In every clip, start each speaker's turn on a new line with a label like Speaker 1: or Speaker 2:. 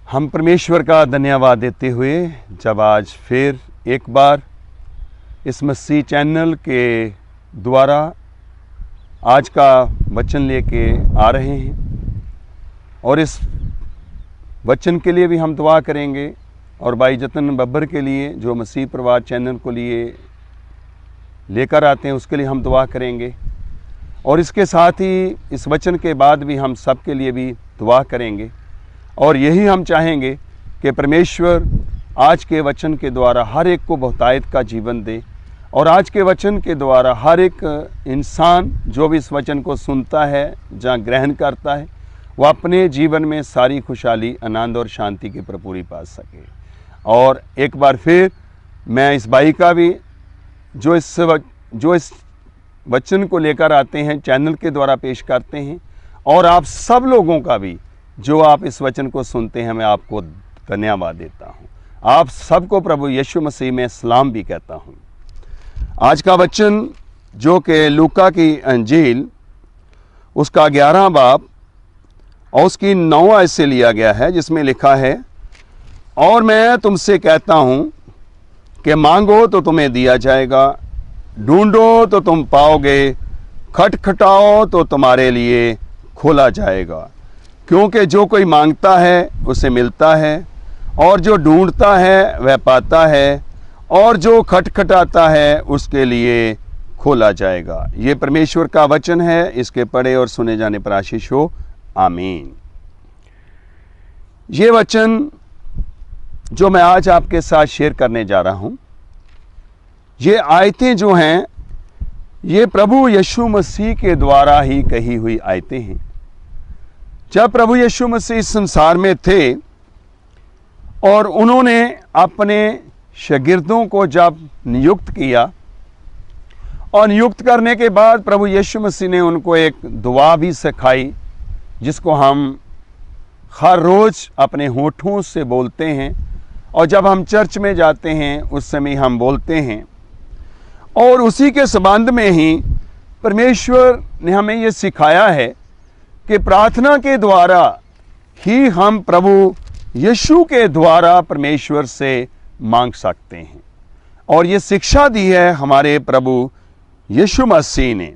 Speaker 1: हम परमेश्वर का धन्यवाद देते हुए जब आज फिर एक बार इस मसीह चैनल के द्वारा आज का वचन लेके आ रहे हैं और इस वचन के लिए भी हम दुआ करेंगे और भाई जतन बब्बर के लिए जो मसीह प्रवाद चैनल को लिए लेकर आते हैं उसके लिए हम दुआ करेंगे और इसके साथ ही इस वचन के बाद भी हम सब के लिए भी दुआ करेंगे और यही हम चाहेंगे कि परमेश्वर आज के वचन के द्वारा हर एक को बहुतायत का जीवन दे और आज के वचन के द्वारा हर एक इंसान जो भी इस वचन को सुनता है जहाँ ग्रहण करता है वो अपने जीवन में सारी खुशहाली आनंद और शांति की भरपूरी पा सके। और एक बार फिर मैं इस भाई का भी जो इस वचन को लेकर आते हैं चैनल के द्वारा पेश करते हैं और आप सब लोगों का भी जो आप इस वचन को सुनते हैं मैं आपको धन्यवाद देता हूँ। आप सबको प्रभु यीशु मसीह में सलाम भी कहता हूँ। आज का वचन जो कि लूका की अंजील उसका 11 बाब और उसकी 9 आयत से लिया गया है जिसमें लिखा है, और मैं तुमसे कहता हूँ कि मांगो तो तुम्हें दिया जाएगा, ढूंढो तो तुम पाओगे, खटखटाओ तो तुम्हारे लिए खोला जाएगा। क्योंकि जो कोई मांगता है उसे मिलता है और जो ढूंढता है वह पाता है और जो खटखटाता है उसके लिए खोला जाएगा। ये परमेश्वर का वचन है, इसके पढ़े और सुने जाने पर आशीष हो। आमीन। ये वचन जो मैं आज आपके साथ शेयर करने जा रहा हूं, ये आयतें जो हैं ये प्रभु यीशु मसीह के द्वारा ही कही हुई आयतें हैं। जब प्रभु यीशु मसीह इस संसार में थे और उन्होंने अपने शागिर्दों को जब नियुक्त किया और नियुक्त करने के बाद प्रभु यीशु मसीह ने उनको एक दुआ भी सिखाई जिसको हम हर रोज़ अपने होठों से बोलते हैं और जब हम चर्च में जाते हैं उस समय हम बोलते हैं। और उसी के संबंध में ही परमेश्वर ने हमें ये सिखाया है कि प्रार्थना के द्वारा ही हम प्रभु यीशु के द्वारा परमेश्वर से मांग सकते हैं। और ये शिक्षा दी है हमारे प्रभु यीशु मसीह ने।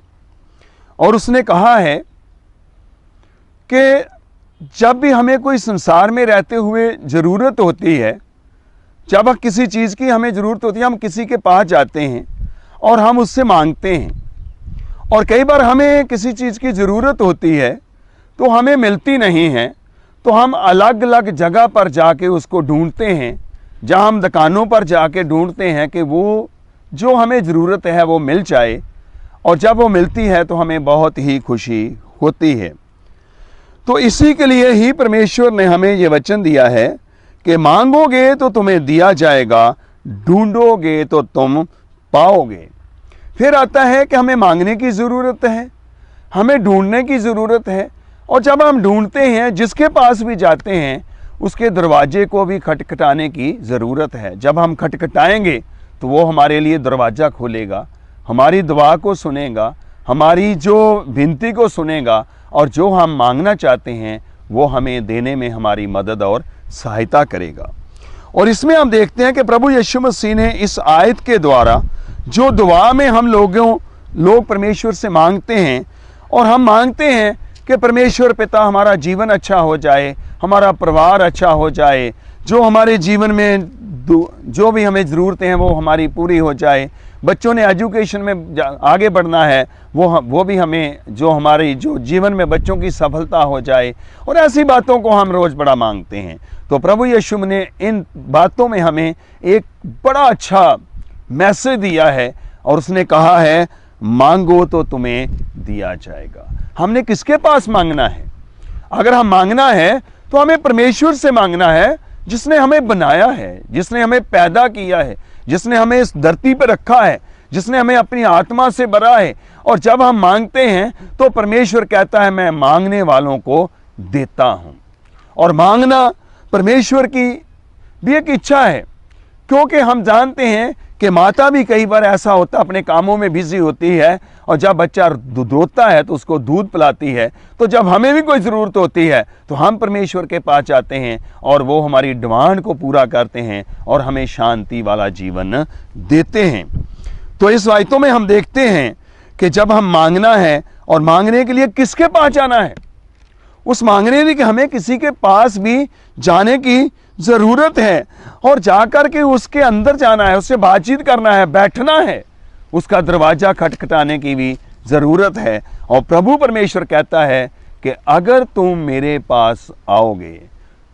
Speaker 1: और उसने कहा है कि जब भी हमें कोई संसार में रहते हुए ज़रूरत होती है, जब किसी चीज़ की हमें ज़रूरत होती है, हम किसी के पास जाते हैं और हम उससे मांगते हैं। और कई बार हमें किसी चीज़ की ज़रूरत होती है तो हमें मिलती नहीं है, तो हम अलग अलग जगह पर जाके उसको ढूंढते हैं, जहाँ हम दुकानों पर जाके ढूंढते हैं कि वो जो हमें ज़रूरत है वो मिल जाए। और जब वो मिलती है तो हमें बहुत ही खुशी होती है। तो इसी के लिए ही परमेश्वर ने हमें ये वचन दिया है कि मांगोगे तो तुम्हें दिया जाएगा, ढूंढोगे तो तुम पाओगे। फिर आता है कि हमें मांगने की ज़रूरत है, हमें ढूंढने की ज़रूरत है। और जब हम ढूंढते हैं, जिसके पास भी जाते हैं उसके दरवाजे को भी खटखटाने की ज़रूरत है। जब हम खटखटाएंगे तो वो हमारे लिए दरवाज़ा खोलेगा, हमारी दुआ को सुनेगा, हमारी जो विनती को सुनेगा और जो हम मांगना चाहते हैं वो हमें देने में हमारी मदद और सहायता करेगा। और इसमें हम देखते हैं कि प्रभु यीशु मसीह ने इस आयत के द्वारा जो दुआ में हम लोग परमेश्वर से मांगते हैं और हम मांगते हैं कि परमेश्वर पिता हमारा जीवन अच्छा हो जाए, हमारा परिवार अच्छा हो जाए, जो हमारे जीवन में जो भी हमें ज़रूरतें हैं वो हमारी पूरी हो जाए, बच्चों ने एजुकेशन में आगे बढ़ना है वो भी हमें जो हमारी जो जीवन में बच्चों की सफलता हो जाए। और ऐसी बातों को हम रोज़ बड़ा मांगते हैं। तो प्रभु यीशु ने इन बातों में हमें एक बड़ा अच्छा मैसेज दिया है और उसने कहा है मांगो तो तुम्हें दिया जाएगा। हमने किसके पास मांगना है? अगर हम मांगना है तो हमें परमेश्वर से मांगना है जिसने हमें बनाया है, जिसने हमें पैदा किया है, जिसने हमें इस धरती पर रखा है, जिसने हमें अपनी आत्मा से भरा है। और जब हम मांगते हैं तो परमेश्वर कहता है मैं मांगने वालों को देता हूं। और मांगना परमेश्वर की भी एक इच्छा है, क्योंकि हम जानते हैं कि माता भी कई बार ऐसा होता अपने कामों में बिजी होती है, और जब बच्चा रोता है तो उसको दूध पिलाती है। तो जब हमें भी कोई ज़रूरत होती है तो हम परमेश्वर के पास जाते हैं और वो हमारी डिमांड को पूरा करते हैं और हमें शांति वाला जीवन देते हैं। तो इस आयतों में हम देखते हैं कि जब हम मांगना है, और मांगने के लिए किसके पास जाना है, उस मांगने के लिए हमें किसी के पास भी जाने की ज़रूरत है, और जाकर के उसके अंदर जाना है, उससे बातचीत करना है, बैठना है, उसका दरवाज़ा खटखटाने की भी ज़रूरत है। और प्रभु परमेश्वर कहता है कि अगर तुम मेरे पास आओगे,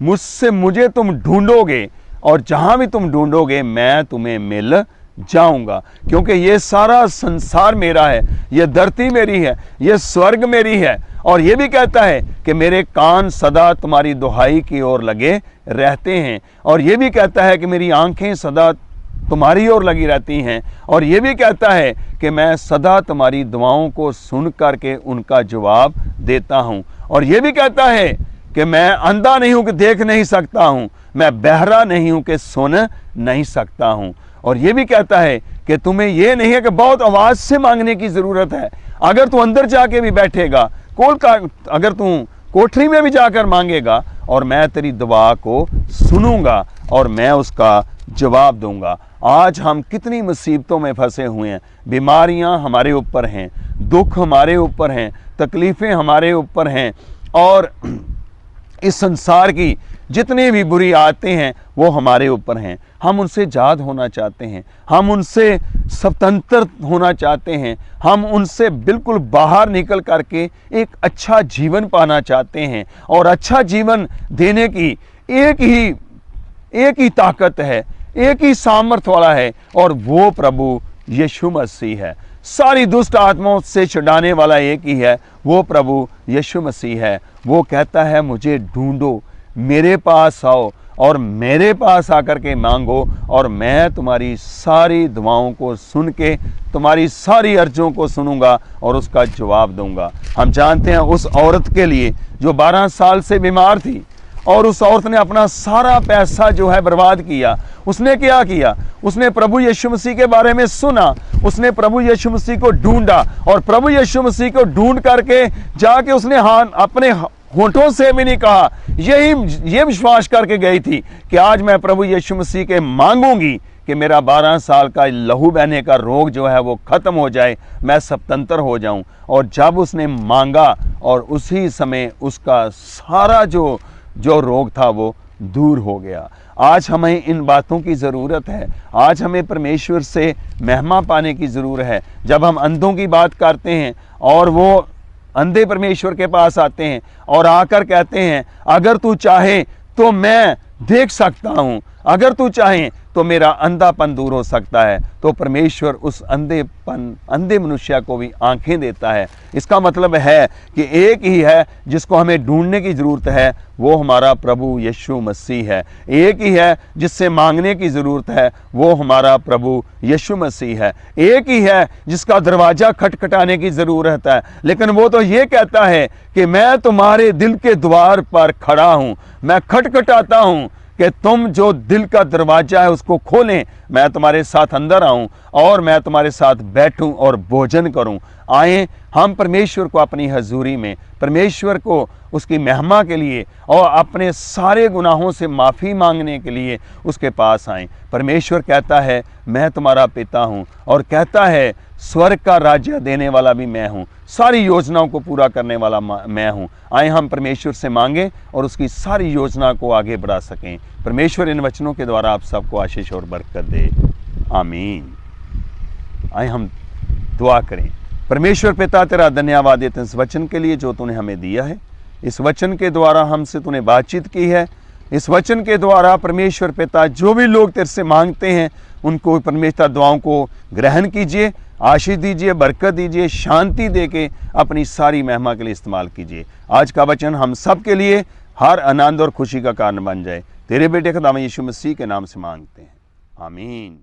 Speaker 1: मुझे तुम ढूंढोगे, और जहाँ भी तुम ढूंढोगे मैं तुम्हें मिल जाऊंगा। क्योंकि ये सारा संसार मेरा है, ये धरती मेरी है, ये स्वर्ग मेरी है। और ये भी कहता है कि मेरे कान सदा तुम्हारी दुहाई की ओर लगे रहते हैं। और ये भी कहता है कि मेरी आंखें सदा तुम्हारी ओर लगी रहती हैं। और ये भी कहता है कि मैं सदा तुम्हारी दुआओं को सुन करके उनका जवाब देता हूँ। और ये भी कहता है कि मैं अंधा नहीं हूँ कि देख नहीं सकता हूँ, मैं बहरा नहीं हूँ कि सुन नहीं सकता हूँ। और ये भी कहता है कि तुम्हें ये नहीं है कि बहुत आवाज़ से मांगने की ज़रूरत है। अगर तू अंदर जाके भी बैठेगा, अगर तू कोठरी में भी जाकर मांगेगा, और मैं तेरी दुआ को सुनूंगा और मैं उसका जवाब दूंगा। आज हम कितनी मुसीबतों में फंसे हुए हैं, बीमारियां हमारे ऊपर हैं, दुख हमारे ऊपर हैं, तकलीफ़ें हमारे ऊपर हैं, और इस संसार की जितनी भी बुरी आदतें हैं वो हमारे ऊपर हैं। हम उनसे आज़ाद होना चाहते हैं, हम उनसे स्वतंत्र होना चाहते हैं, हम उनसे बिल्कुल बाहर निकल करके एक अच्छा जीवन पाना चाहते हैं। और अच्छा जीवन देने की एक ही ताकत है, एक ही सामर्थ वाला है, और वो प्रभु यीशु मसीह है। सारी दुष्ट आत्माओं से छुड़ाने वाला एक ही है, वो प्रभु यीशु मसीह है। वो कहता है मुझे ढूंढो, मेरे पास आओ, और मेरे पास आकर के मांगो, और मैं तुम्हारी सारी दुआओं को सुन के तुम्हारी सारी अर्ज़ों को सुनूंगा और उसका जवाब दूंगा। हम जानते हैं उस औरत के लिए जो 12 साल से बीमार थी, और उस औरत ने अपना सारा पैसा जो है बर्बाद किया। उसने क्या किया? उसने प्रभु यीशु मसीह के बारे में सुना, उसने प्रभु यीशु मसीह को ढूंढा, और प्रभु यीशु मसीह को ढूंढ करके जाके उसने अपने होठों से भी नहीं कहा, ये विश्वास करके गई थी कि आज मैं प्रभु यीशु मसीह के मांगूंगी कि मेरा 12 साल का लहू बहने का रोग जो है वो ख़त्म हो जाए, मैं स्वतंत्र हो जाऊं। और जब उसने मांगा, और उसी समय उसका सारा जो रोग था वो दूर हो गया। आज हमें इन बातों की ज़रूरत है। आज हमें परमेश्वर से महिमा पाने की ज़रूरत है। जब हम अंधों की बात करते हैं और वो अंधे परमेश्वर के पास आते हैं और आकर कहते हैं अगर तू चाहे तो मैं देख सकता हूँ, अगर तू चाहे तो मेरा अंधापन दूर हो सकता है, तो परमेश्वर उस अंधे मनुष्य को भी आंखें देता है। इसका मतलब है कि एक ही है जिसको हमें ढूंढने की ज़रूरत है, वो हमारा प्रभु यीशु मसीह है। एक ही है जिससे मांगने की ज़रूरत है, वो हमारा प्रभु यीशु मसीह है। एक ही है जिसका दरवाज़ा खटखटाने की ज़रूरत है, लेकिन वो तो ये कहता है कि मैं तुम्हारे दिल के द्वार पर खड़ा हूँ, मैं खटखटाता हूँ कि तुम जो दिल का दरवाज़ा है उसको खोलें, मैं तुम्हारे साथ अंदर आऊं और मैं तुम्हारे साथ बैठूं और भोजन करूं। आए हम परमेश्वर को अपनी हजूरी में, परमेश्वर को उसकी महिमा के लिए और अपने सारे गुनाहों से माफ़ी मांगने के लिए उसके पास आएँ। परमेश्वर कहता है मैं तुम्हारा पिता हूँ, और कहता है स्वर्ग का राज्य देने वाला भी मैं हूँ, सारी योजनाओं को पूरा करने वाला मैं हूँ। आए हम परमेश्वर से मांगें और उसकी सारी योजना को आगे बढ़ा सकें। परमेश्वर इन वचनों के द्वारा आप सबको आशीष और बरकत दे, आमीन। आए हम दुआ करें। परमेश्वर पिता तेरा धन्यवाद देते हैं इस वचन के लिए जो तूने हमें दिया है। इस वचन के द्वारा हमसे तूने बातचीत की है। इस वचन के द्वारा परमेश्वर पिता जो भी लोग तेरे से मांगते हैं उनको परमेश्वर दुआओं को ग्रहण कीजिए, आशीष दीजिए, बरकत दीजिए, शांति देके अपनी सारी महिमा के लिए इस्तेमाल कीजिए। आज का वचन हम सब के लिए हर आनंद और खुशी का कारण बन जाए। तेरे बेटे का नाम यीशु मसीह के नाम से मांगते हैं, आमीन।